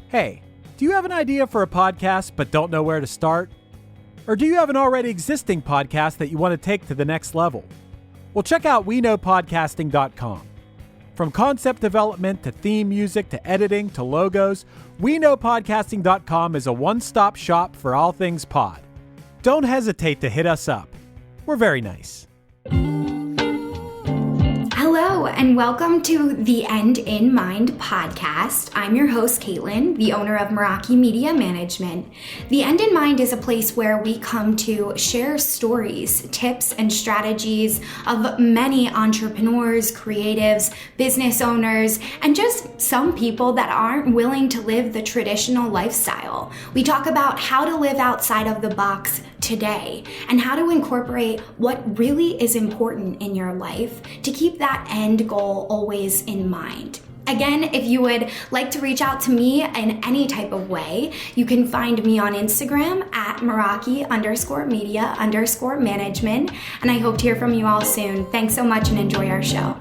Hey, do you have an idea for a podcast but don't know where to start? Or do you have an already existing podcast that you want to take to the next level? Well, check out WeKnowPodcasting.com. From concept development to theme music to editing to logos, WeKnowPodcasting.com is a one-stop shop for all things pod. Don't hesitate to hit us up. We're very nice. Hello, and welcome to the End in Mind podcast. I'm your host, Caitlin, the owner of Meraki Media Management. The End in Mind is a place where we come to share stories, tips, and strategies of many entrepreneurs, creatives, business owners, and just some people that aren't willing to live the traditional lifestyle. We talk about how to live outside of the box today and how to incorporate what really is important in your life to keep that end goal always in mind. Again, if you would like to reach out to me in any type of way, you can find me on Instagram at Meraki_media_management. And I hope to hear from you all soon. Thanks so much and enjoy our show.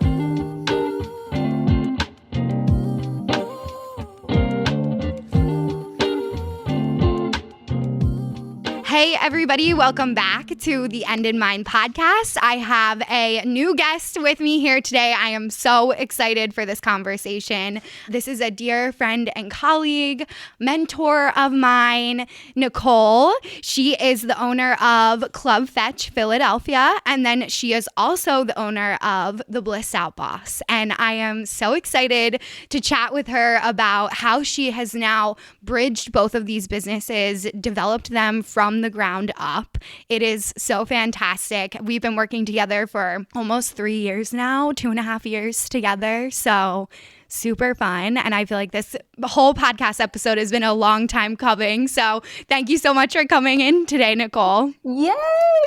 Hey everybody, welcome back to the End in Mind podcast. I have a new guest with me here today. I am so excited for this conversation. This is a dear friend and colleague, mentor of mine, Nicole. She is the owner of Club Fetch Philadelphia, and then she is also the owner of The Bliss Out Boss. And I am so excited to chat with her about how she has now bridged both of these businesses, developed them from the ground up. It is so fantastic. We've been working together for almost 3 years now, 2.5 years together. So super fun. And I feel like this whole podcast episode has been a long time coming. So thank you so much for coming in today, Nicole. Yay!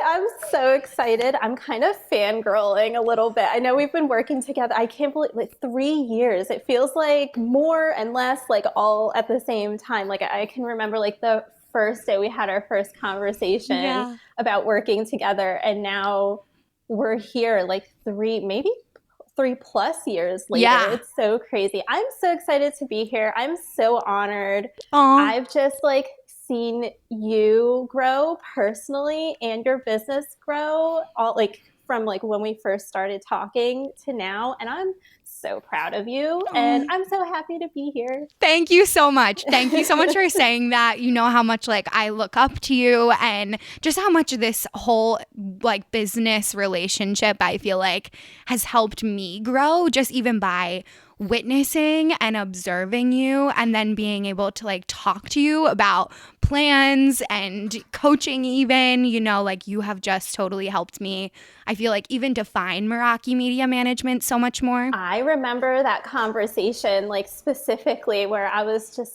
I'm so excited. I'm kind of fangirling a little bit. I know we've been working together. I can't believe 3 years. It feels like more and less all at the same time. I can remember the first day we had our first conversation about working together, and now we're here maybe 3+ years later. Yeah. It's so crazy. I'm so excited to be here. I'm so honored. Aww. I've just seen you grow personally and your business grow all from when we first started talking to now, and I'm so proud of you, and I'm so happy to be here. Thank you so much. Thank you so much for saying that. You know how much I look up to you, and just how much this whole business relationship I feel has helped me grow, just even by witnessing and observing you, and then being able to talk to you about plans and coaching even, you have just totally helped me, I feel even define Meraki Media Management so much more. I remember that conversation specifically where I was just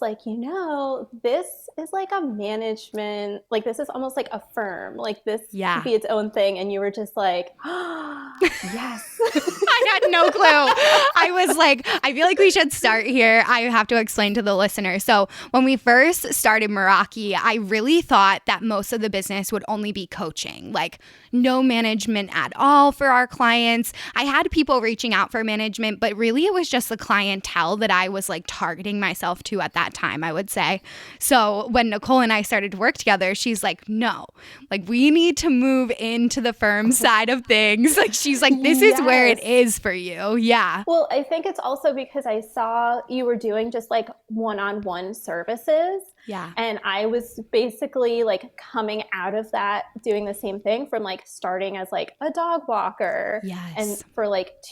this is a management, this is almost a firm, this could be its own thing, and you were just yes. I had no clue. I was I feel we should start here. I have to explain to the listener. So when we first started Meraki, I really thought that most of the business would only be coaching, no management at all for our clients. I had people reaching out for management, but really it was just the clientele that I was targeting myself to at that time, I would say. So when Nicole and I started to work together, she's no, we need to move into the firm side of things. She's this is where it is for you. Yeah. Well, I think it's also because I saw you were doing just one-on-one services. Yeah. And I was basically coming out of that, doing the same thing from starting as a dog walker. Yes. And for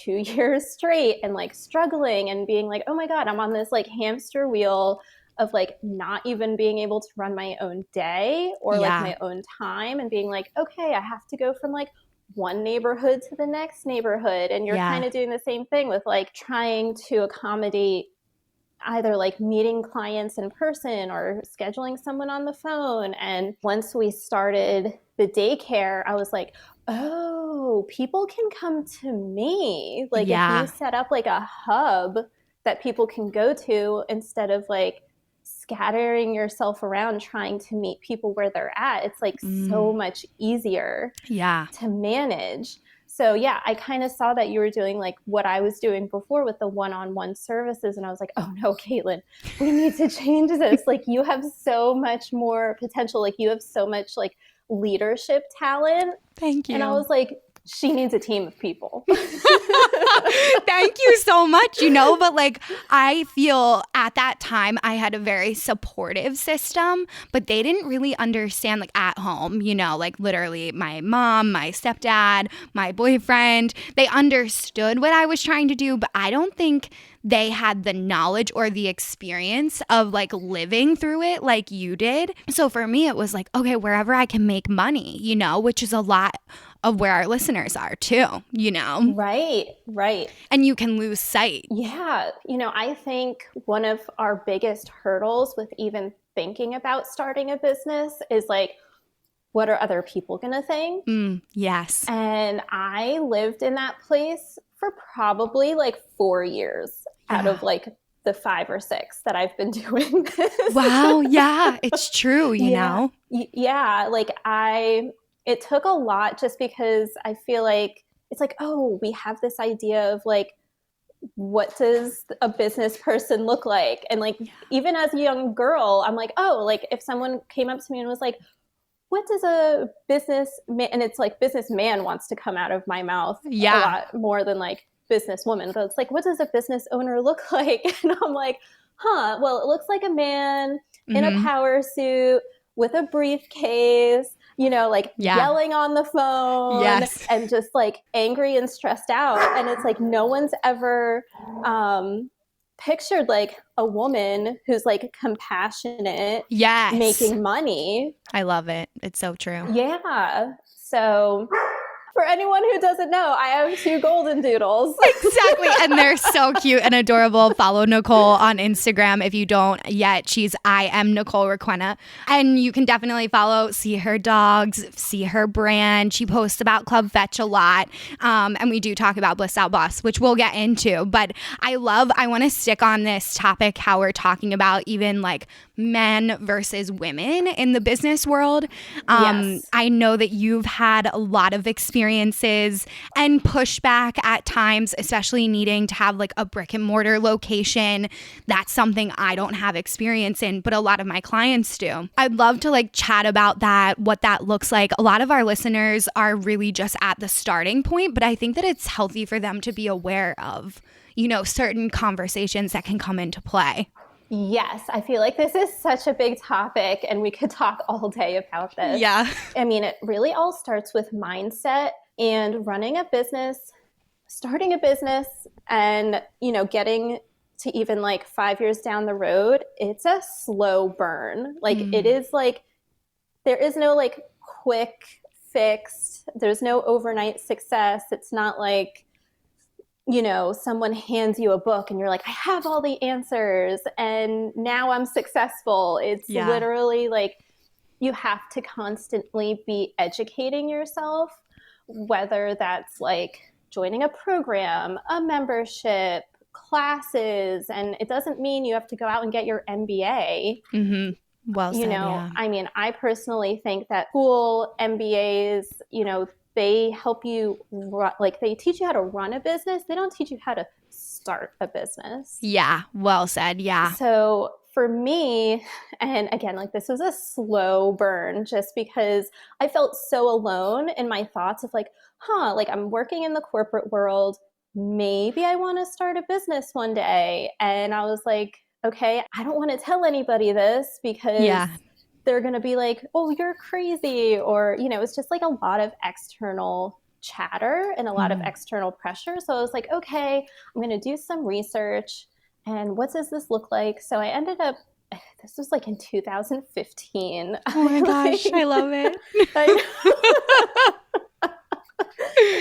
2 years straight, and struggling and being oh my God, I'm on this hamster wheel of not even being able to run my own day or my own time, and being okay, I have to go from one neighborhood to the next neighborhood. And you're kind of doing the same thing with trying to accommodate either meeting clients in person or scheduling someone on the phone. And once we started the daycare, I was oh, people can come to me. If you set up a hub that people can go to instead of scattering yourself around trying to meet people where they're at, it's so much easier to manage. So yeah, I kind of saw that you were doing like what I was doing before with the one-on-one services. And I was like, oh no, Caitlin, we need to change this. Like you have so much more potential. Like you have so much like leadership talent. Thank you. And I was like, she needs a team of people. Thank you so much, but like I feel at that time I had a very supportive system, but they didn't really understand like at home, like literally my mom, my stepdad, my boyfriend, they understood what I was trying to do, but I don't think they had the knowledge or the experience of like living through it like you did. So for me, it was like, okay, wherever I can make money, which is a lot of where our listeners are too, Right. And you can lose sight. Yeah. I think one of our biggest hurdles with even thinking about starting a business is like, what are other people going to think? Yes. And I lived in that place for probably like 4 years out of like the 5 or 6 that I've been doing this. Wow. Yeah, it's true, know? Yeah. Like it took a lot just because I feel like it's like, oh, we have this idea of like, what does a business person look like? And like, even as a young girl, I'm like, oh, like if someone came up to me and was like, what does a business man, and it's like businessman wants to come out of my mouth a lot more than like businesswoman, but it's like, what does a business owner look like? And I'm like, well, it looks like a man in a power suit with a briefcase, like yelling on the phone and just like angry and stressed out. And it's like, no one's ever pictured like a woman who's like compassionate, making money. I love it. It's so true. Yeah. So for anyone who doesn't know, I have 2 golden doodles. Exactly. And they're so cute and adorable. Follow Nicole on Instagram if you don't yet. I am Nicole Requena. And you can definitely see her dogs, see her brand. She posts about Club Fetch a lot. And we do talk about Bliss Out Boss, which we'll get into. But I want to stick on this topic, how we're talking about even like men versus women in the business world. I know that you've had a lot of experiences and pushback at times, especially needing to have like a brick and mortar location. That's something I don't have experience in, but a lot of my clients do. I'd love to like chat about that, what that looks like. A lot of our listeners are really just at the starting point, but I think that it's healthy for them to be aware of, certain conversations that can come into play. Yes, I feel like this is such a big topic and we could talk all day about this. Yeah. I mean, it really all starts with mindset and running a business, starting a business and, getting to even like 5 years down the road. It's a slow burn. Like it is like, there is no like quick fix. There's no overnight success. It's not like, someone hands you a book and you're like, I have all the answers and now I'm successful. It's literally like you have to constantly be educating yourself, whether that's like joining a program, a membership, classes. And it doesn't mean you have to go out and get your MBA. Well said, I mean, I personally think that school MBAs, they help you, they teach you how to run a business. They don't teach you how to start a business. Yeah, well said, yeah. So for me, and again, like this was a slow burn just because I felt so alone in my thoughts of like, like I'm working in the corporate world. Maybe I want to start a business one day. And I was like, okay, I don't want to tell anybody this because they're going to be like, oh, you're crazy. Or, it's just like a lot of external chatter and a lot of external pressure. So I was like, okay, I'm going to do some research. And what does this look like? So I ended up, this was like in 2015. Oh my gosh, I love it.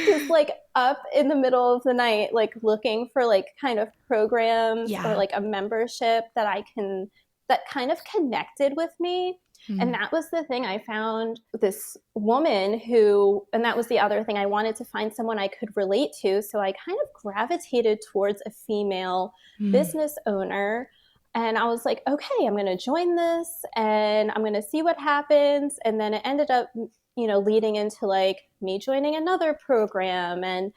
Just like up in the middle of the night, like looking for like kind of programs or like a membership that kind of connected with me. And that was the thing. I found this woman and that was the other thing. I wanted to find someone I could relate to. So I kind of gravitated towards a female business owner. And I was like, okay, I'm going to join this and I'm going to see what happens. And then it ended up leading into like me joining another program. And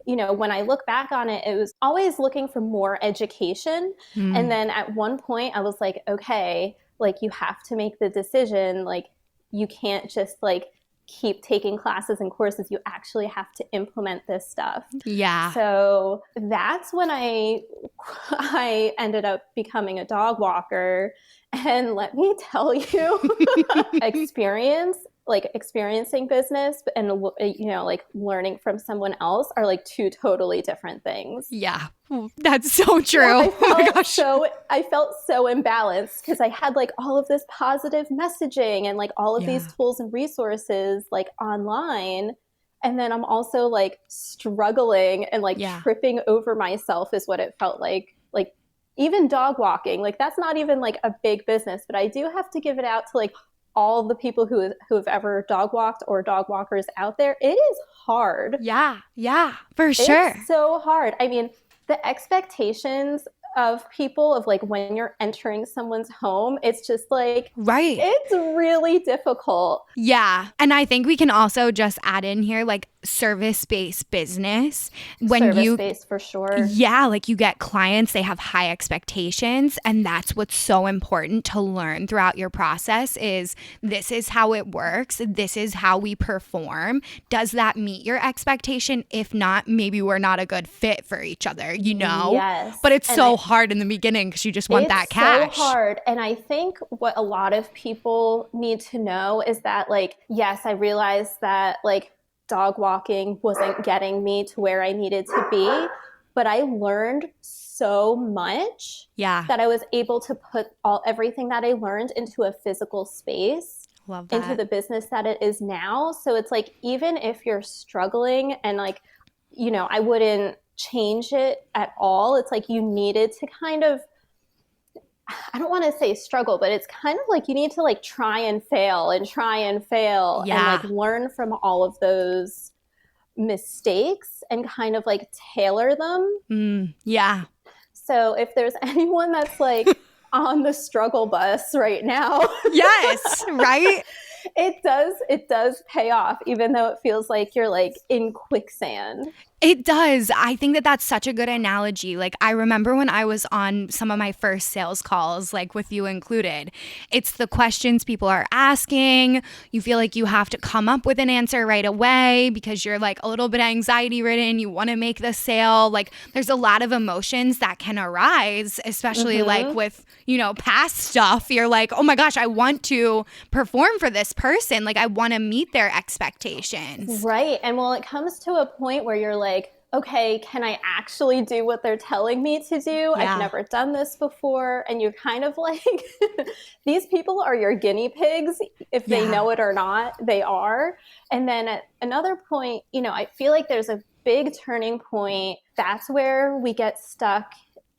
when I look back on it, it was always looking for more education. And then at one point I was like, okay, like you have to make the decision. Like you can't just like keep taking classes and courses. You actually have to implement this stuff. Yeah. So that's when I ended up becoming a dog walker. And let me tell you, experiencing business and, like learning from someone else are like two totally different things. Yeah. That's so true. I felt so imbalanced because I had like all of this positive messaging and like all of these tools and resources like online. And then I'm also like struggling and like tripping over myself is what it felt like. Like even dog walking, like that's not even like a big business, but I do have to give it out to like all the people who have ever dog walked or dog walkers out there. It is hard. Yeah, for sure. It's so hard. I mean, the expectations of people of like when you're entering someone's home, it's just like, it's really difficult. Yeah. And I think we can also just add in here like service-based business. Service-based for sure. Yeah, like you get clients, they have high expectations, and that's what's so important to learn throughout your process is this is how it works. This is how we perform. Does that meet your expectation? If not, maybe we're not a good fit for each other, Yes. But it's hard in the beginning because you just want that cash. It's so hard. And I think what a lot of people need to know is that like, yes, I realized that like dog walking wasn't getting me to where I needed to be, but I learned so much that I was able to put everything that I learned into a physical space, into the business that it is now. So it's like, even if you're struggling and like, I wouldn't change it at all. It's like you needed to kind of, I don't want to say struggle, but it's kind of like you need to like try and fail and and like learn from all of those mistakes and kind of like tailor them. So if there's anyone that's like on the struggle bus right now. Yes, right? It does pay off, even though it feels like you're like in quicksand. It does. I think that that's such a good analogy. Like, I remember when I was on some of my first sales calls, like with you included, it's the questions people are asking. You feel like you have to come up with an answer right away because you're like a little bit anxiety ridden. You want to make the sale. Like, there's a lot of emotions that can arise, especially like with, past stuff. You're like, oh my gosh, I want to perform for this person. Like, I want to meet their expectations. Right. And well, it comes to a point where you're like, okay, can I actually do what they're telling me to do? I've never done this before. And you're kind of like, these people are your guinea pigs. If they know it or not, they are. And then at another point, I feel like there's a big turning point. That's where we get stuck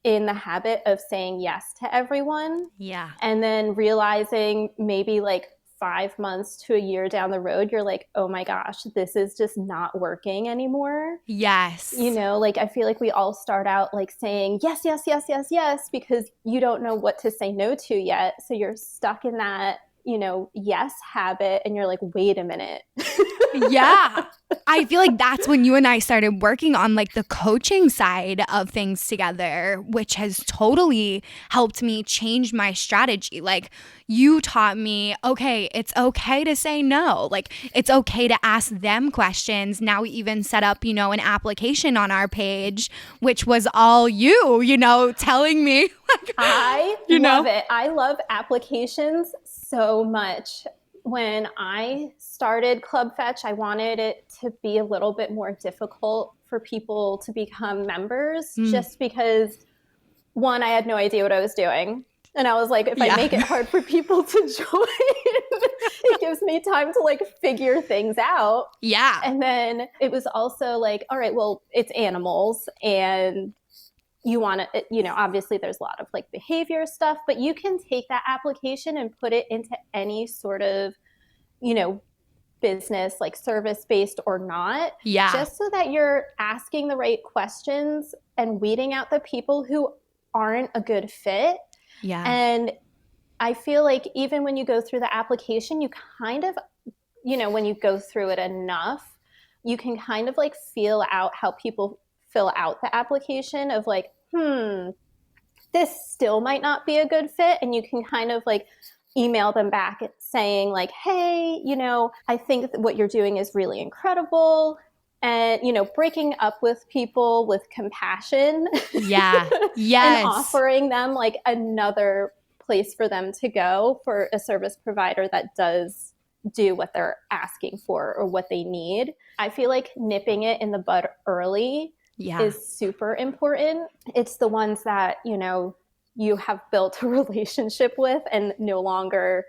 in the habit of saying yes to everyone. Yeah. And then realizing maybe like 5 months to a year down the road, you're like, oh my gosh, this is just not working anymore. Yes. Like I feel like we all start out like saying yes, yes, yes, yes, yes, because you don't know what to say no to yet. So you're stuck in that, yes habit, and you're like, wait a minute. Yeah. I feel like that's when you and I started working on like the coaching side of things together, which has totally helped me change my strategy. Like, you taught me, okay, it's okay to say no. Like, it's okay to ask them questions. Now we even set up, an application on our page, which was all you, telling me. Like, I love it. I love applications so much. When I started Club Fetch, I wanted it to be a little bit more difficult for people to become members, just because, one, I had no idea what I was doing. And I was like, if I make it hard for people to join, it gives me time to like figure things out. Yeah. And then it was also like, all right, well, it's animals, and you want to, obviously there's a lot of like behavior stuff, but you can take that application and put it into any sort of, business, like service-based or not. Yeah. Just so that you're asking the right questions and weeding out the people who aren't a good fit. Yeah. And I feel like even when you go through the application, you kind of when you go through it enough, you can kind of like feel out how people fill out the application of like, this still might not be a good fit. And you can kind of like email them back saying like, hey, I think what you're doing is really incredible. And, breaking up with people with compassion. Yeah. Yes. And offering them like another place for them to go for a service provider that does do what they're asking for or what they need. I feel like nipping it in the bud early is super important. It's the ones that, you have built a relationship with and it's no longer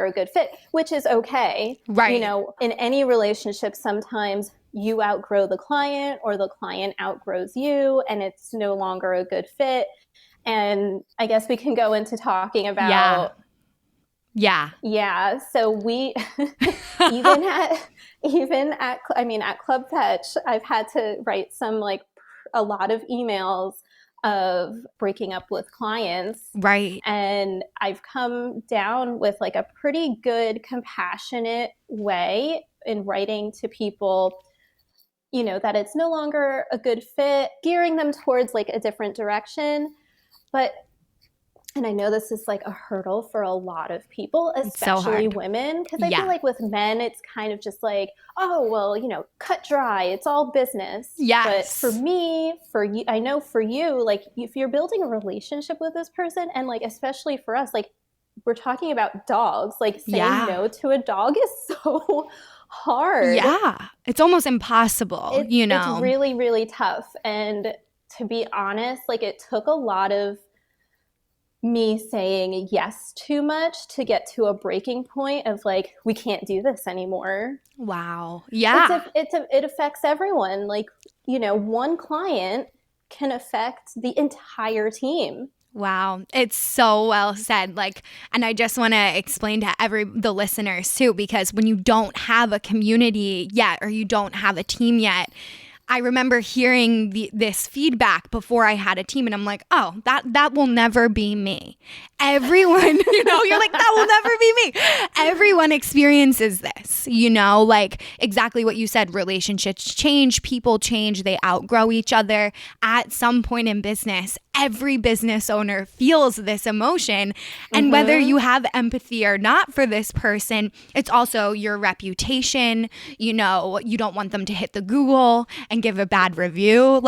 a good fit, which is okay. Right. In any relationship, sometimes you outgrow the client or the client outgrows you and it's no longer a good fit. And I guess we can go into talking about so we even at Club Fetch, I've had to write a lot of emails of breaking up with clients. Right. And I've come down with like a pretty good compassionate way in writing to people, that it's no longer a good fit, gearing them towards like a different direction. And I know this is like a hurdle for a lot of people, especially women, because I feel like with men, it's kind of just like, oh, well, cut dry. It's all business. Yes. But for me, for you, I know for you, like if you're building a relationship with this person and like, especially for us, like we're talking about dogs, like saying no to a dog is so hard. Yeah. It's almost impossible, It's really, really tough. And to be honest, like it took a lot of me saying yes too much to get to a breaking point of like, we can't do this anymore. Wow. Yeah. It affects everyone. Like, one client can affect the entire team. Wow. It's so well said. And I just want to explain to the listeners too, because when you don't have a community yet, or you don't have a team yet, I remember hearing this feedback before I had a team, and I'm like, oh, that will never be me. Everyone, you're like, that will never be me. Everyone experiences this, like exactly what you said. Relationships change, people change, they outgrow each other. At some point in business, every business owner feels this emotion. And whether you have empathy or not for this person, it's also your reputation. You don't want them to hit the Google and give a bad review.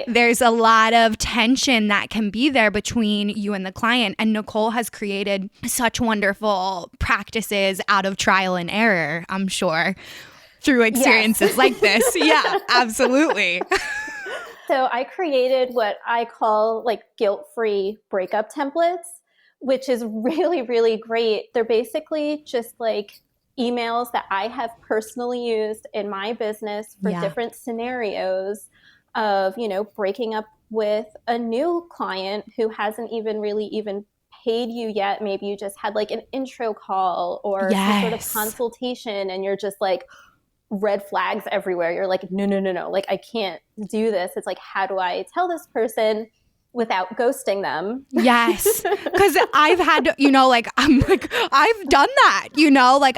There's a lot of tension that can be there between you and the client. And Nicole has created such wonderful practices out of trial and error, I'm sure, through experiences like this. Yeah, absolutely. So I created what I call like guilt-free breakup templates, which is really, really great. They're basically just like emails that I have personally used in my business for different scenarios of, breaking up with a new client who hasn't even paid you yet. Maybe you just had like an intro call or some sort of consultation and you're just like, red flags everywhere. You're like, no, like I can't do this. It's like, how do I tell this person without ghosting them? Yes. Because I've had to, I've done that,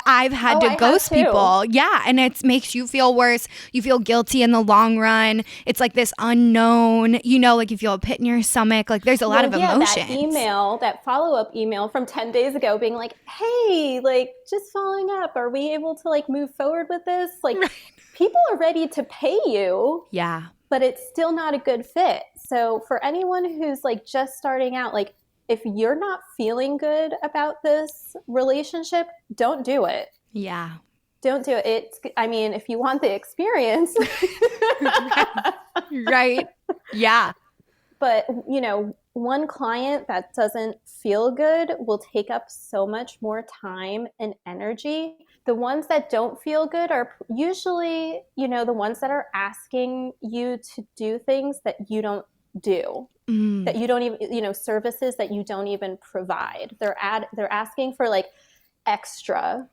I've had to ghost people. Yeah. And it makes you feel worse. You feel guilty in the long run. It's like this unknown, you feel a pit in your stomach. Like there's a lot of emotions. That follow-up email from 10 days ago being like, hey, like just following up. Are we able to like move forward with this? Like people are ready to pay you. Yeah. But it's still not a good fit. So for anyone who's like just starting out, like if you're not feeling good about this relationship, don't do it. Yeah. Don't do it. If you want the experience. Right. Yeah. But, one client that doesn't feel good will take up so much more time and energy. The ones that don't feel good are usually, the ones that are asking you to do things that you don't do, that you don't even, services that you don't even provide. They're asking for like extra.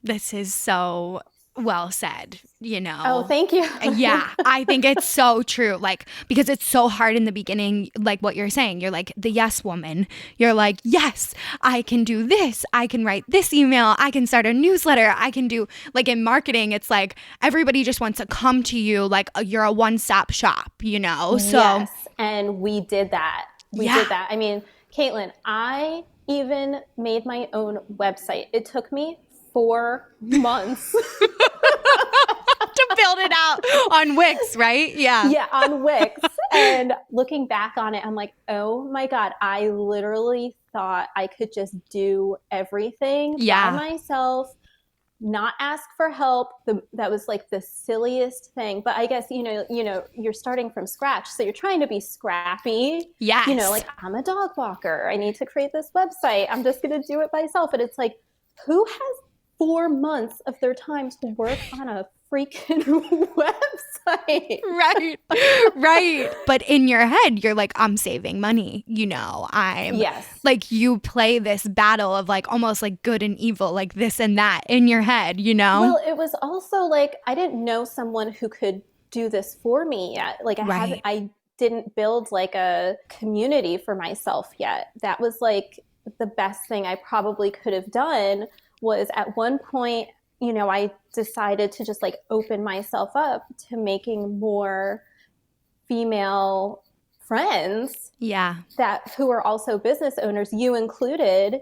This is so Well said, you know. Oh, thank you. Yeah, I think it's so true. Like, because it's so hard in the beginning, like what you're saying, you're like the yes woman. You're like, yes, I can do this. I can write this email. I can start a newsletter. I can do, like in marketing, it's like everybody just wants to come to you like you're a one-stop shop, you know? So, yes, and we did that. We Yeah. did that. I mean, Caitlin, I even made my own website. It took me 4 months. to build it out on Wix, right? Yeah. Yeah, on Wix. And looking back on it, I'm like, oh my God, I literally thought I could just do everything Yeah. by myself, not ask for help. That was like the silliest thing. But I guess, you're starting from scratch. So you're trying to be scrappy. Yes. Like I'm a dog walker. I need to create this website. I'm just going to do it myself. And it's like, who has 4 months of their time to work on a freaking website? Right. But in your head, you're like, I'm saving money. Yes. Like you play this battle of like almost like good and evil, like this and that in your head, Well, it was also like, I didn't know someone who could do this for me yet. Like I didn't build like a community for myself yet. That was like the best thing I probably could have done. Was at one point, I decided to just like open myself up to making more female friends. Yeah. Who are also business owners, you included.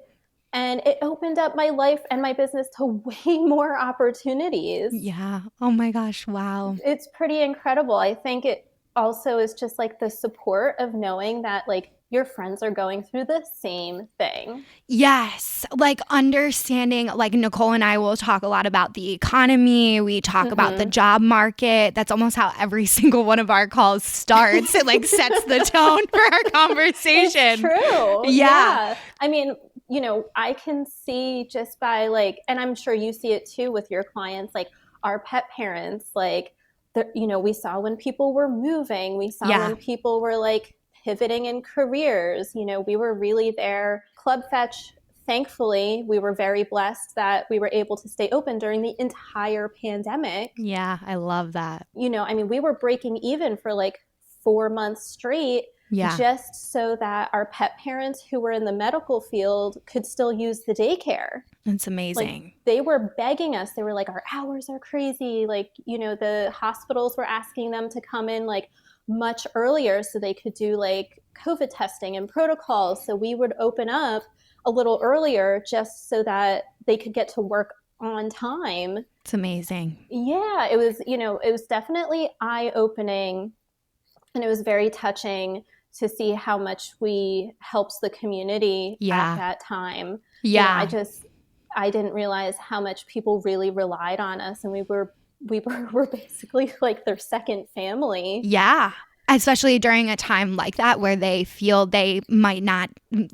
And it opened up my life and my business to way more opportunities. Yeah. Oh my gosh. Wow. It's pretty incredible. I think it also is just like the support of knowing that like your friends are going through the same thing. Yes. Like understanding, like Nicole and I will talk a lot about the economy. We talk about the job market. That's almost how every single one of our calls starts. It like sets the tone for our conversation. It's true. Yeah. I mean, I can see just by like, and I'm sure you see it too with your clients, like our pet parents, like, we saw when people were moving, we saw when people were like pivoting in careers, we were really there. Club Fetch, thankfully, we were very blessed that we were able to stay open during the entire pandemic. Yeah, I love that. I mean, we were breaking even for like 4 months straight. Yeah. Just so that our pet parents who were in the medical field could still use the daycare. That's amazing. Like, they were begging us. They were like, our hours are crazy. Like, the hospitals were asking them to come in like much earlier so they could do like COVID testing and protocols. So we would open up a little earlier just so that they could get to work on time. It's amazing. Yeah, it was definitely eye-opening, and it was very touching to see how much we helped the community at that time. Yeah. I didn't realize how much people really relied on us, and we were basically like their second family. Yeah. Especially during a time like that where they feel they might not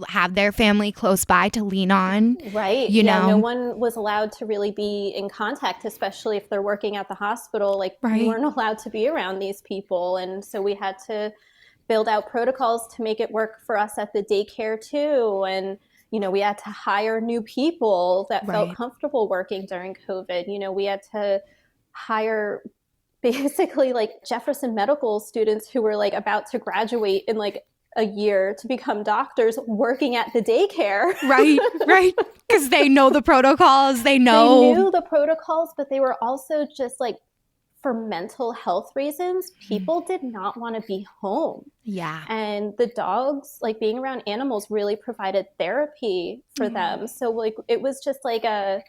have their family close by to lean on. Right. No one was allowed to really be in contact, especially if they're working at the hospital. Like, we weren't allowed to be around these people. And so we had to build out protocols to make it work for us at the daycare too. And, we had to hire new people that felt comfortable working during COVID. We had to hire basically like Jefferson Medical students who were like about to graduate in like a year to become doctors working at the daycare. Right. Because they know the protocols. They knew the protocols, but they were also just like, for mental health reasons, people did not want to be home. Yeah. And the dogs, like being around animals, really provided therapy for them. So like it was just like a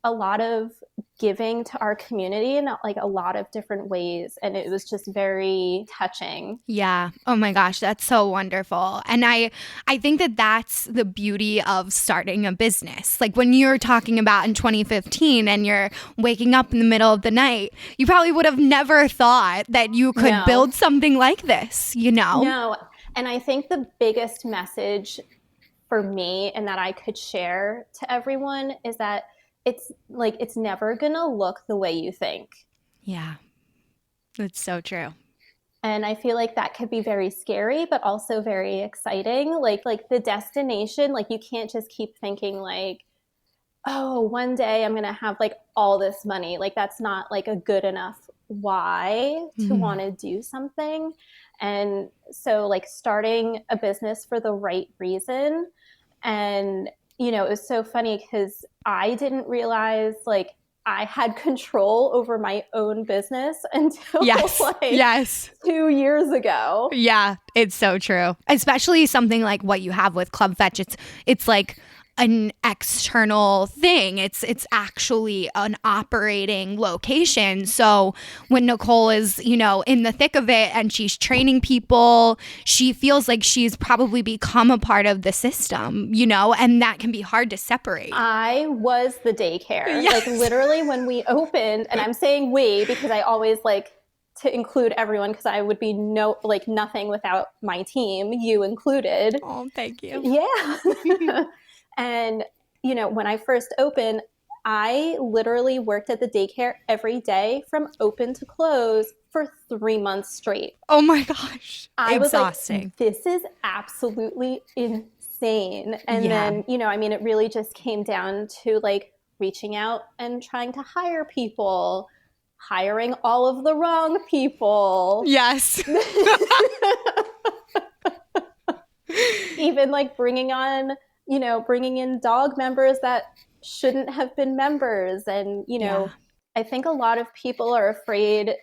lot of giving to our community in like a lot of different ways. And it was just very touching. Yeah. Oh my gosh, that's so wonderful. And I think that that's the beauty of starting a business. Like when you're talking about in 2015 and you're waking up in the middle of the night, you probably would have never thought that you could build something like this, No. And I think the biggest message for me and that I could share to everyone is that it's never gonna look the way you think. Yeah, that's so true. And I feel like that could be very scary, but also very exciting. Like the destination, like you can't just keep thinking like, oh, one day I'm going to have like all this money. Like that's not like a good enough why to want to do something. And so like starting a business for the right reason. And, you know, it was so funny because I didn't realize like I had control over my own business until like 2 years ago. Yeah, it's so true. Especially something like what you have with Club Fetch. It's like an external thing. It's actually an operating location. So when Nicole is, you know, in the thick of it and she's training people, she feels like she's probably become a part of the system, you know, and that can be hard to separate. I was the daycare. Yes. Like literally when we opened, and I'm saying we because I always like to include everyone because I would be nothing without my team, you included. Oh, thank you. Yeah. And, you know, when I first opened, I literally worked at the daycare every day from open to close for 3 months straight. Oh my gosh. I Exhausting. was like, this is absolutely insane. And then, you know, I mean, it really just came down to like reaching out and trying to hire people, hiring all of the wrong people. Yes. Even like bringing in dog members that shouldn't have been members. And, you know, I think a lot of people are afraid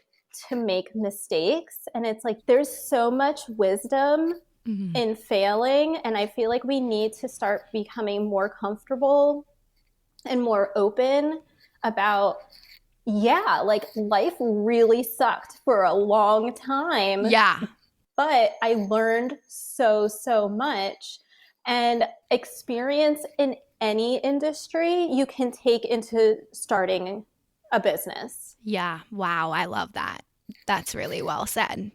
to make mistakes. And it's like, there's so much wisdom in failing. And I feel like we need to start becoming more comfortable and more open about, like life really sucked for a long time. Yeah. But I learned so much. And experience in any industry you can take into starting a business. Yeah. Wow. I love that. That's really well said.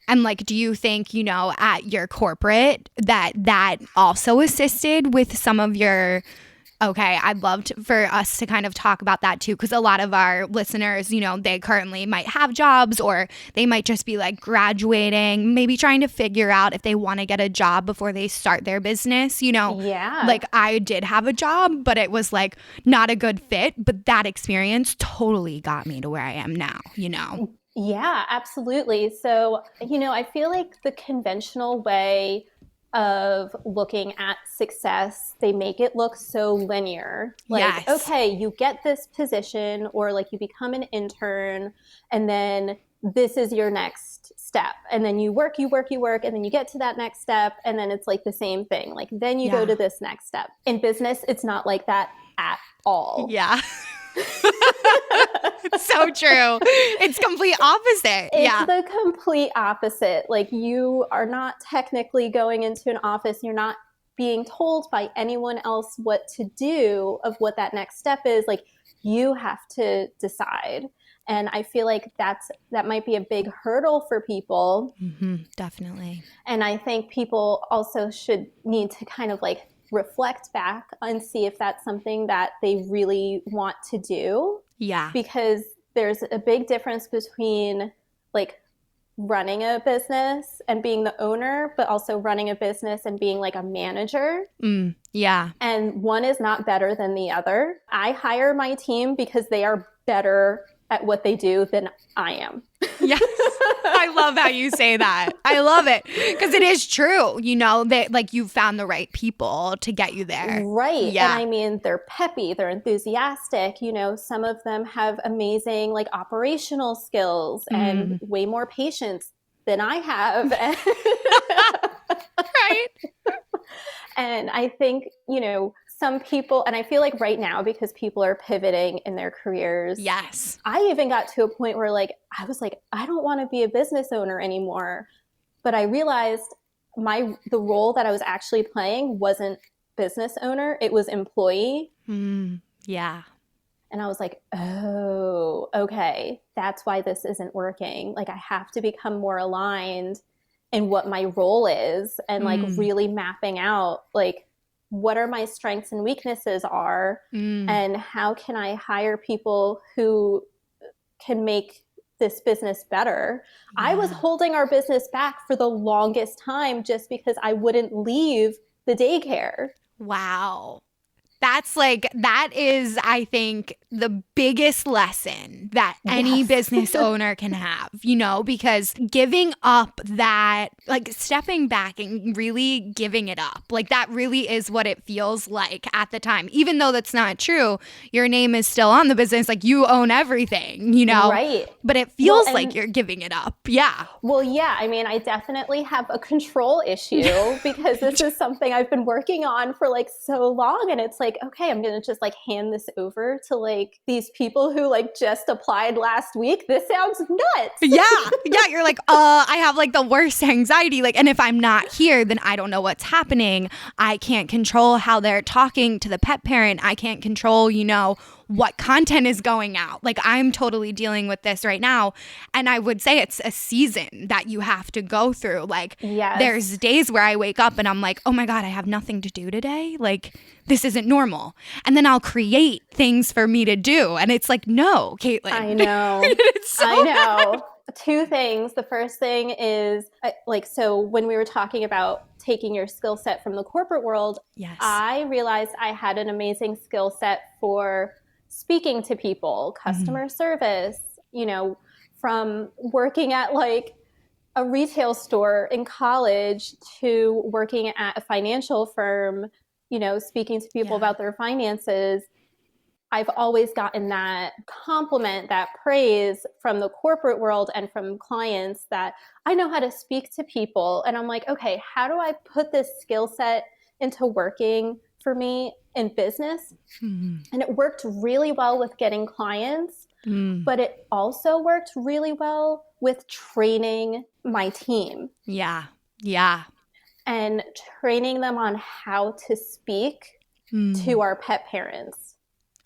And like, do you think, you know, at your corporate that also assisted with some of your... Okay, I'd love for us to kind of talk about that too, because a lot of our listeners, you know, they currently might have jobs or they might just be like graduating, maybe trying to figure out if they want to get a job before they start their business, you know. Yeah. Like I did have a job, but it was like not a good fit. But that experience totally got me to where I am now, you know. Yeah, absolutely. So, you know, I feel like the conventional way of looking at success, they make it look so linear. Like, okay, you get this position or like you become an intern and then this is your next step. And then you work, and then you get to that next step. And then it's like the same thing. Like then you go to this next step. In business, it's not like that at all. Yeah. It's so true. It's complete opposite. It's the complete opposite. Like you are not technically going into an office. You're not being told by anyone else what to do of what that next step is. Like you have to decide. And I feel like that might be a big hurdle for people. Mm-hmm, definitely. And I think people also should need to kind of like reflect back and see if that's something that they really want to do. Yeah. Because there's a big difference between like running a business and being the owner, but also running a business and being like a manager. Yeah. And one is not better than the other. I hire my team because they are better at what they do than I am. Yes. I love how you say that. I love it because it is true. You know, that like you found the right people to get you there. Right. Yeah. And I mean, they're peppy, they're enthusiastic. You know, some of them have amazing like operational skills and way more patience than I have. Right. And I think, you know, some people, and I feel like right now, because people are pivoting in their careers. Yes. I even got to a point where like, I was like, I don't want to be a business owner anymore. But I realized the role that I was actually playing wasn't business owner. It was employee. Yeah. And I was like, oh, okay. That's why this isn't working. Like I have to become more aligned in what my role is and like really mapping out like, what are my strengths and weaknesses are and how can I hire people who can make this business better. Yeah. I was holding our business back for the longest time just because I wouldn't leave the daycare. Wow. That is, I think, the biggest lesson that any business owner can have, because giving up that, like stepping back and really giving it up, like that really is what it feels like at the time. Even though that's not true, your name is still on the business, like you own everything, Right. But it feels like you're giving it up. Yeah. Well, yeah, I mean, I definitely have a control issue because this is something I've been working on for like so long. And it's like, okay, I'm going to just like hand this over to like these people who like just applied last week. This sounds nuts. Yeah. You're like, I have like the worst anxiety. Like, and if I'm not here, then I don't know what's happening. I can't control how they're talking to the pet parent. I can't control, what content is going out. Like, I'm totally dealing with this right now. And I would say it's a season that you have to go through. Like, there's days where I wake up and I'm like, oh my God, I have nothing to do today. Like, this isn't normal. And then I'll create things for me to do. And it's like, no, Caitlin. I know. I know. Two things. The first thing is so when we were talking about taking your skill set from the corporate world, I realized I had an amazing skill set for speaking to people, customer service, from working at like a retail store in college to working at a financial firm, speaking to people about their finances. I've always gotten that compliment, that praise from the corporate world and from clients that I know how to speak to people. And I'm like, okay, how do I put this skill set into working for me in business? And it worked really well with getting clients, but it also worked really well with training my team. Yeah. And training them on how to speak to our pet parents.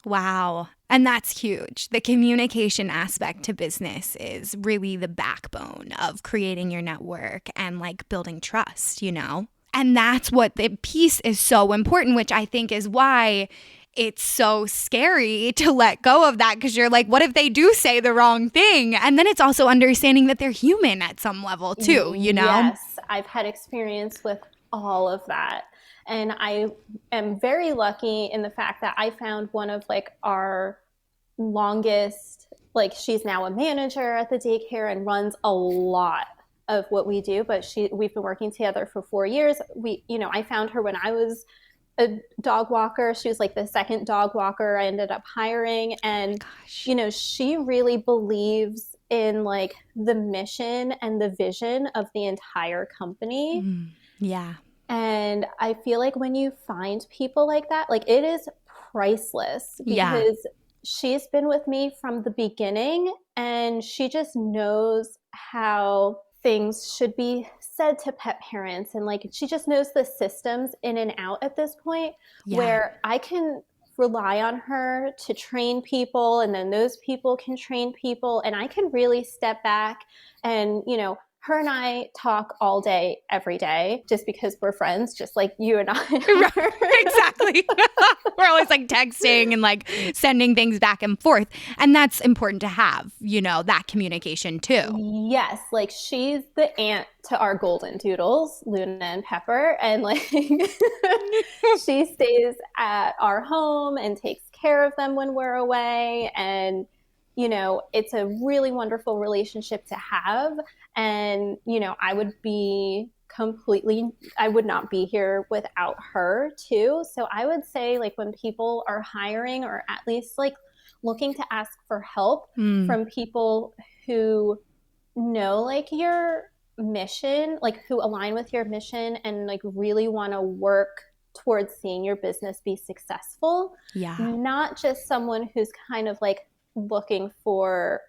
Wow. And that's huge. The communication aspect to business is really the backbone of creating your network and like building trust, And that's what the piece is so important, which I think is why it's so scary to let go of that, because you're like, what if they do say the wrong thing? And then it's also understanding that they're human at some level too, Yes, I've had experience with all of that. And I am very lucky in the fact that I found one of like our longest, like she's now a manager at the daycare and runs a lot of what we do, but we've been working together for 4 years. I found her when I was a dog walker. She was like the second dog walker I ended up hiring. And, she really believes in like the mission and the vision of the entire company. Yeah. And I feel like when you find people like that, like it is priceless because she's been with me from the beginning and she just knows how things should be said to pet parents. And like, she just knows the systems in and out at this point where I can rely on her to train people and then those people can train people and I can really step back and, her and I talk all day, every day, just because we're friends, just like you and I. Exactly. We're always like texting and like sending things back and forth. And that's important to have, that communication too. Yes. Like she's the aunt to our golden doodles, Luna and Pepper. And like she stays at our home and takes care of them when we're away. And it's a really wonderful relationship to have. And, I would not be here without her too. So I would say like when people are hiring or at least like looking to ask for help from people who know like your mission, like who align with your mission and like really want to work towards seeing your business be successful. Yeah. Not just someone who's kind of like looking for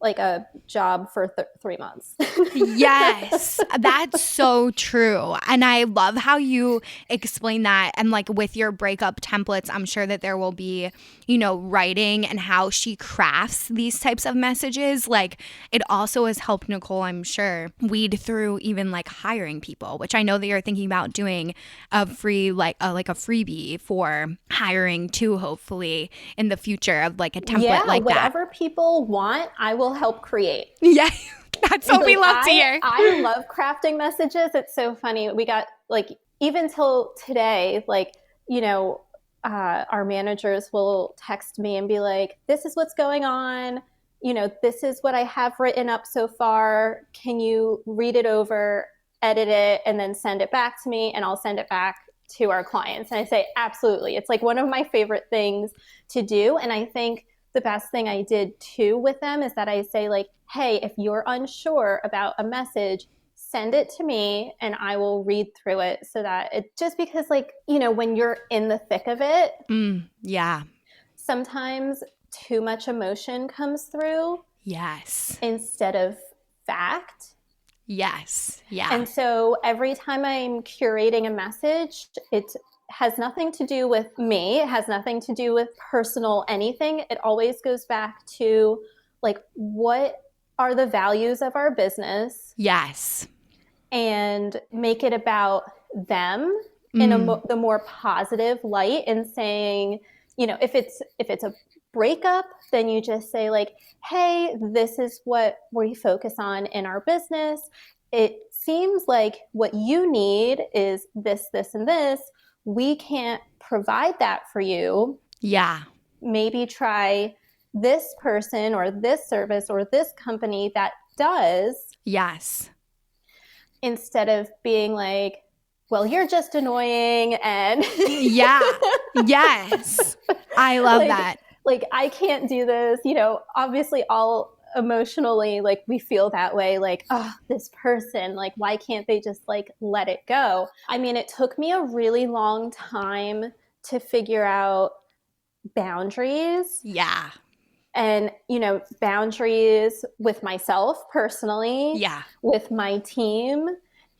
like a job for 3 months. Yes, that's so true. And I love how you explain that. And like with your breakup templates, I'm sure that there will be, writing and how she crafts these types of messages. Like it also has helped Nicole, I'm sure, weed through even like hiring people, which I know that you're thinking about doing a free, like a freebie for hiring too, hopefully in the future of like a template like that. Whatever people want, I will help create. Yeah. That's what we love to hear. I love crafting messages. It's so funny. We got like, even till today, like, our managers will text me and be like, this is what's going on. This is what I have written up so far. Can you read it over, edit it, and then send it back to me? And I'll send it back to our clients. And I say, absolutely. It's like one of my favorite things to do. And I think the best thing I did too with them is that I say like, hey, if you're unsure about a message, send it to me and I will read through it, so that it just, because like, when you're in the thick of it, yeah, sometimes too much emotion comes through. Yes. Instead of fact. Yes. Yeah. And so every time I'm curating a message, it has nothing to do with me. It has nothing to do with personal anything. It always goes back to like, what are the values of our business? Yes. And make it about them in the more positive light, and saying, if it's a breakup, then you just say like, hey, this is what we focus on in our business. It seems like what you need is this, this, and this. We can't provide that for you. Yeah. Maybe try this person or this service or this company that does. Yes. Instead of being like, well, you're just annoying and yeah. Yes. I love that. Like, I can't do this. Obviously all emotionally, like we feel that way, like, oh, this person, like, why can't they just like let it go? I mean, it took me a really long time to figure out boundaries. Yeah. And, boundaries with myself personally, yeah, with my team,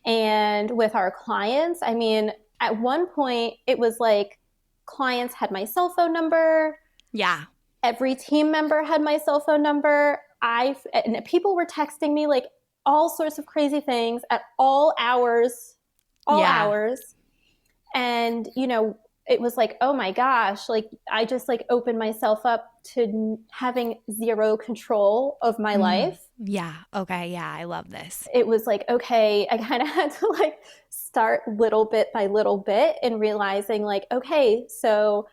and with our clients. I mean, at one point it was like clients had my cell phone number. Yeah. Every team member had my cell phone number. And people were texting me like all sorts of crazy things at all hours. And, it was like, oh my gosh, like I just like opened myself up to having zero control of my life. Yeah. Okay. Yeah. I love this. It was like, okay, I kind of had to like start little bit by little bit and realizing like, okay, so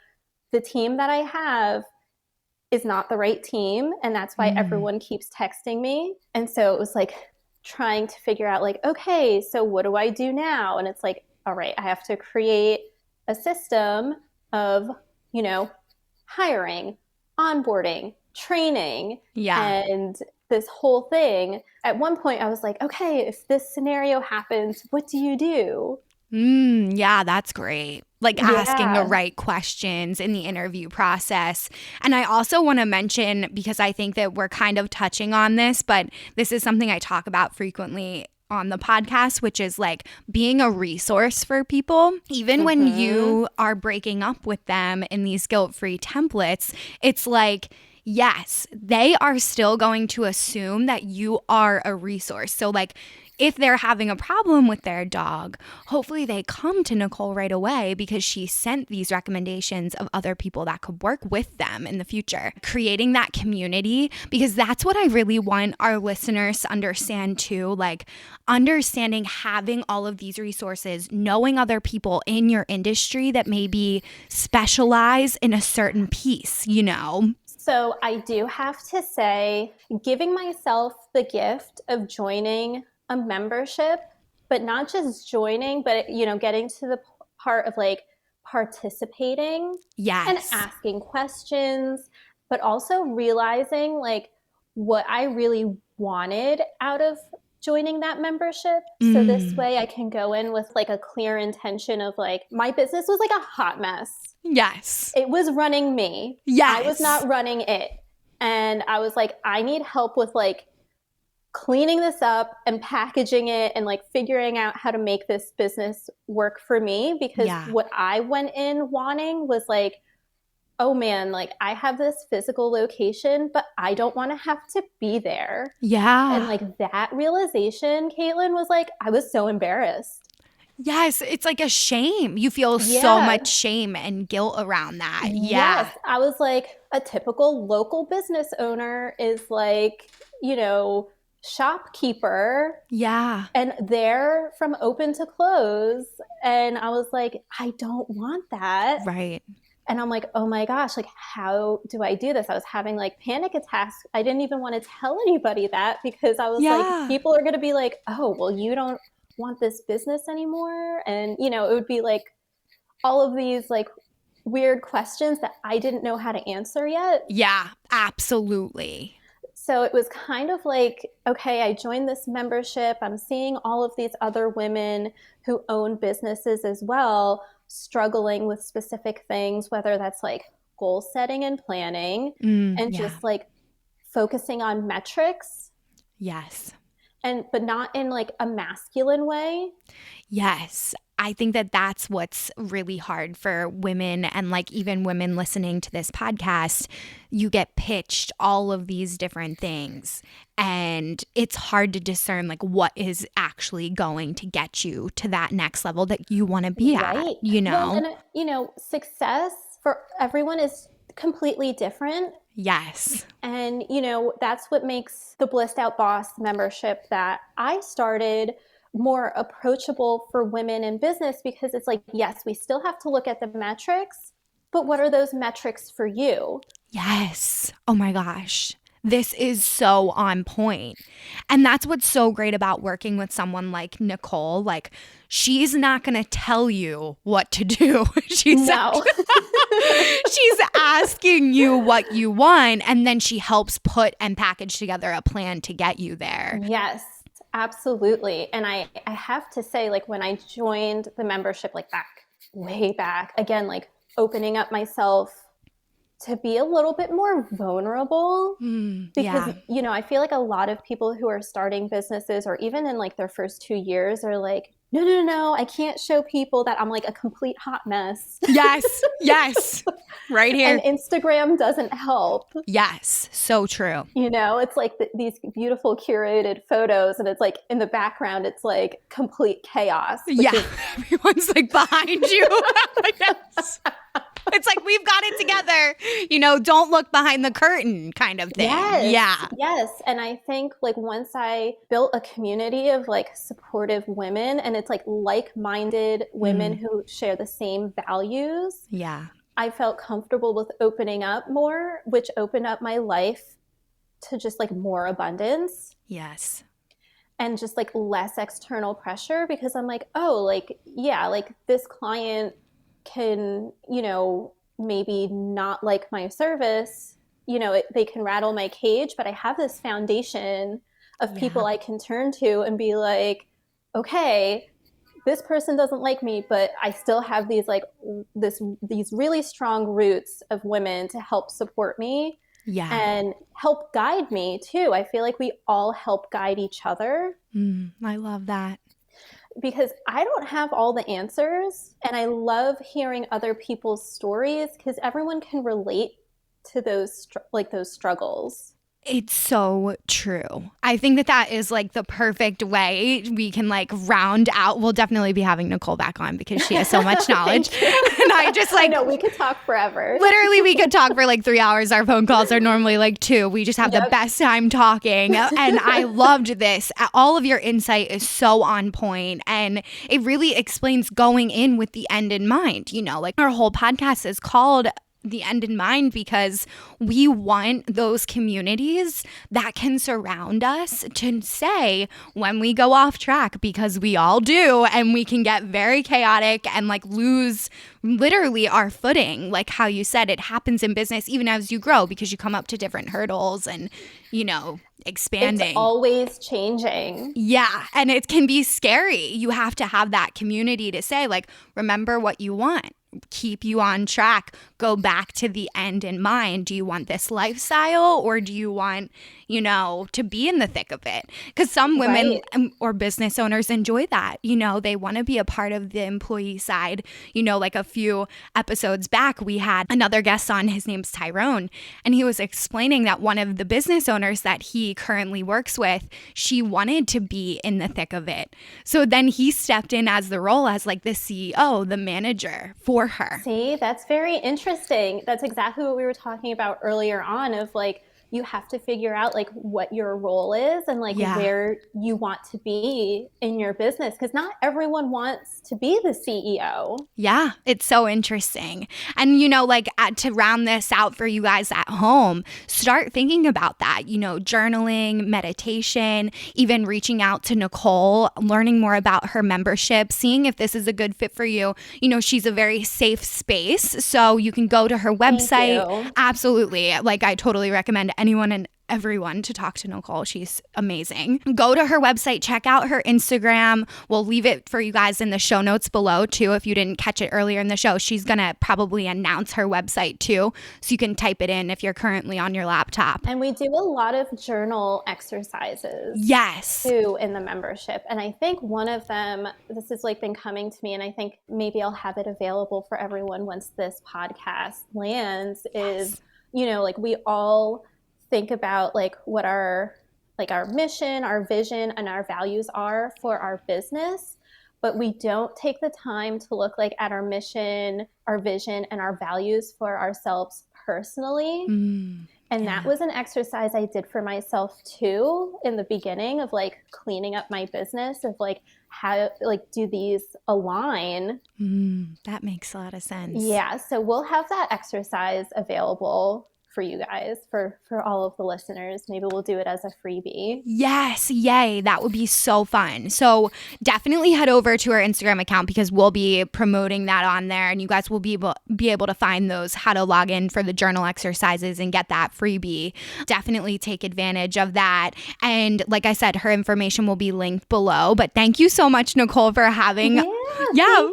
the team that I have is not the right team. And that's why everyone keeps texting me. And so it was like trying to figure out like, okay, so what do I do now? And it's like, all right, I have to create a system of, hiring, onboarding, training, and this whole thing. At one point I was like, okay, if this scenario happens, what do you do? Yeah, that's great. Like asking the right questions in the interview process. And I also want to mention, because I think that we're kind of touching on this, but this is something I talk about frequently on the podcast, which is like being a resource for people. Even when you are breaking up with them in these guilt-free templates, it's like, yes, they are still going to assume that you are a resource. So like, if they're having a problem with their dog, hopefully they come to Nicole right away because she sent these recommendations of other people that could work with them in the future. Creating that community, because that's what I really want our listeners to understand too, like understanding having all of these resources, knowing other people in your industry that maybe specialize in a certain piece, So I do have to say, giving myself the gift of joining a membership, but not just joining, but getting to the part of like participating and asking questions, but also realizing like what I really wanted out of joining that membership. So this way I can go in with like a clear intention of like, my business was like a hot mess. Yes. It was running me. Yes. I was not running it. And I was like, I need help with like cleaning this up and packaging it and like figuring out how to make this business work for me. Because what I went in wanting was like, oh man, like I have this physical location, but I don't want to have to be there. Yeah. And like that realization, Caitlin, was like, I was so embarrassed. Yes, it's like a shame. You feel so much shame and guilt around that. Yeah. Yes. I was like, a typical local business owner is like, shopkeeper. Yeah. And they're from open to close. And I was like, I don't want that. Right. And I'm like, oh my gosh, like, how do I do this? I was having like panic attacks. I didn't even want to tell anybody that because I was like, people are going to be like, oh, well, you don't want this business anymore. And, you know, it would be like all of these like weird questions that I didn't know how to answer yet. Yeah, absolutely. So it was kind of like, okay, I joined this membership. I'm seeing all of these other women who own businesses as well, struggling with specific things, whether that's like goal setting and planning and just like focusing on metrics. Yes. But not in like a masculine way. Yes. I think that that's what's really hard for women, and like even women listening to this podcast. You get pitched all of these different things and it's hard to discern like what is actually going to get you to that next level that you want to be at, you know? Well, and, you know, success for everyone is completely different. Yes. And, you know, that's what makes the Blissed Out Boss membership that I started more approachable for women in business, because it's like, yes, we still have to look at the metrics, but what are those metrics for you? Yes. Oh my gosh. This is so on point. And that's what's so great about working with someone like Nicole. Like, she's not going to tell you what to do. She's asking you what you want, and then she helps put and package together a plan to get you there. Yes, absolutely. And I have to say, like, when I joined the membership, like way back, again, like opening up myself to be a little bit more vulnerable, because, you know, I feel like a lot of people who are starting businesses or even in like their first 2 years are like, no, I can't show people that I'm like a complete hot mess. Yes. Right here. And Instagram doesn't help. Yes. So true. You know, it's like these beautiful curated photos and it's like in the background, it's like complete chaos. Everyone's like behind you. Yes. It's like, we've got it together, you know, don't look behind the curtain kind of thing. Yes. And I think like once I built a community of like supportive women, and it's like like-minded women who share the same values. Yeah. I felt comfortable with opening up more, which opened up my life to just like more abundance. Yes. And just like less external pressure, because I'm like, oh, like, yeah, like this client can, you know, maybe not like my service, you know, they can rattle my cage, but I have this foundation of people I can turn to and be like, okay, this person doesn't like me, but I still have these like these really strong roots of women to help support me and help guide me too. I feel like we all help guide each other. I love that. Because I don't have all the answers, and I love hearing other people's stories because everyone can relate to those struggles. It's so true. I think that is like the perfect way we can like round out. We'll definitely be having Nicole back on because she has so much knowledge. And I just like, I know, we could talk forever. Literally, we could talk for like 3 hours. Our phone calls are normally like 2. We just have the best time talking. And I loved this. All of your insight is so on point, and it really explains going in with the end in mind. You know, like our whole podcast is called The End in Mind because we want those communities that can surround us to say when we go off track, because we all do, and we can get very chaotic and like lose literally our footing. Like how you said, it happens in business even as you grow because you come up to different hurdles and, you know, expanding. It's always changing. Yeah. And it can be scary. You have to have that community to say, like, remember what you want. Keep you on track, go back to the end in mind. Do you want this lifestyle, or do you want, you know, to be in the thick of it? Because some women or business owners enjoy that. You know, they want to be a part of the employee side. You know, like a few episodes back, we had another guest on. His name's Tyrone, and he was explaining that one of the business owners that he currently works with, she wanted to be in the thick of it. So then he stepped in as the role as like the CEO, the manager for her. See, that's very interesting. That's exactly what we were talking about earlier on, of like you have to figure out like what your role is and like where you want to be in your business, because not everyone wants to be the CEO. Yeah, it's so interesting. And, like to round this out for you guys at home, start thinking about that, journaling, meditation, even reaching out to Nicole, learning more about her membership, seeing if this is a good fit for you. She's a very safe space, so you can go to her website. Absolutely. Like, I totally recommend anyone and everyone to talk to Nicole. She's amazing. Go to her website, check out her Instagram. We'll leave it for you guys in the show notes below too. If you didn't catch it earlier in the show, she's going to probably announce her website too. So you can type it in if you're currently on your laptop. And we do a lot of journal exercises. Yes. Too in the membership. And I think one of them, this has like been coming to me, and I think maybe I'll have it available for everyone once this podcast lands, is, like we all think about like what our mission, our vision, and our values are for our business, but we don't take the time to look like at our mission, our vision, and our values for ourselves personally. And that was an exercise I did for myself too in the beginning of like cleaning up my business, of like how like do these align? That makes a lot of sense. Yeah, so we'll have that exercise available for you guys, for all of the listeners. Maybe we'll do it as a freebie. Yes, yay. That would be so fun. So definitely head over to our Instagram account, because we'll be promoting that on there, and you guys will be able to find those, how to log in for the journal exercises and get that freebie. Definitely take advantage of that. And like I said, her information will be linked below. But thank you so much, Nicole, for having... Thank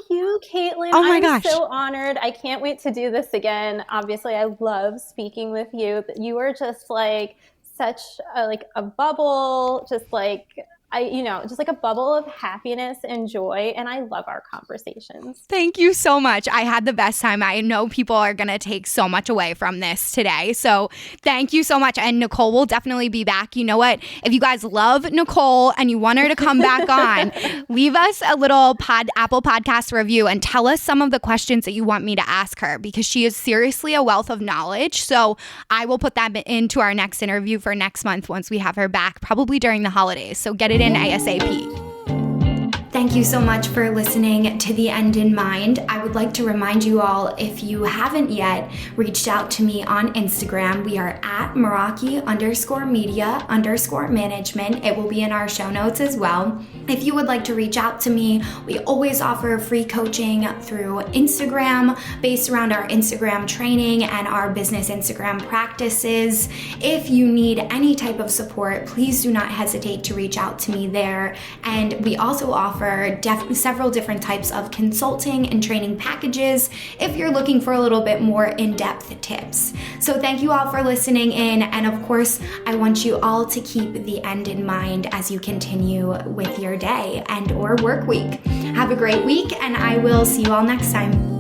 you, Caitlin. Oh my gosh. I'm so honored. I can't wait to do this again. Obviously, I love speaking with you. You are just like such a bubble, just like just like a bubble of happiness and joy. And I love our conversations. Thank you so much. I had the best time. I know people are going to take so much away from this today. So thank you so much. And Nicole will definitely be back. You know what? If you guys love Nicole and you want her to come back on, leave us a little Apple Podcast review and tell us some of the questions that you want me to ask her, because she is seriously a wealth of knowledge. So I will put that into our next interview for next month once we have her back, probably during the holidays. So get it in ASAP. Thank you so much for listening to The End in Mind. I would like to remind you all, if you haven't yet reached out to me on Instagram, we are at Meraki_media_management. It will be in our show notes as well. If you would like to reach out to me, we always offer free coaching through Instagram based around our Instagram training and our business Instagram practices. If you need any type of support, please do not hesitate to reach out to me there. And we also offer several different types of consulting and training packages if you're looking for a little bit more in-depth tips. So thank you all for listening in, and of course, I want you all to keep the end in mind as you continue with your day and or work week. Have a great week, and I will see you all next time.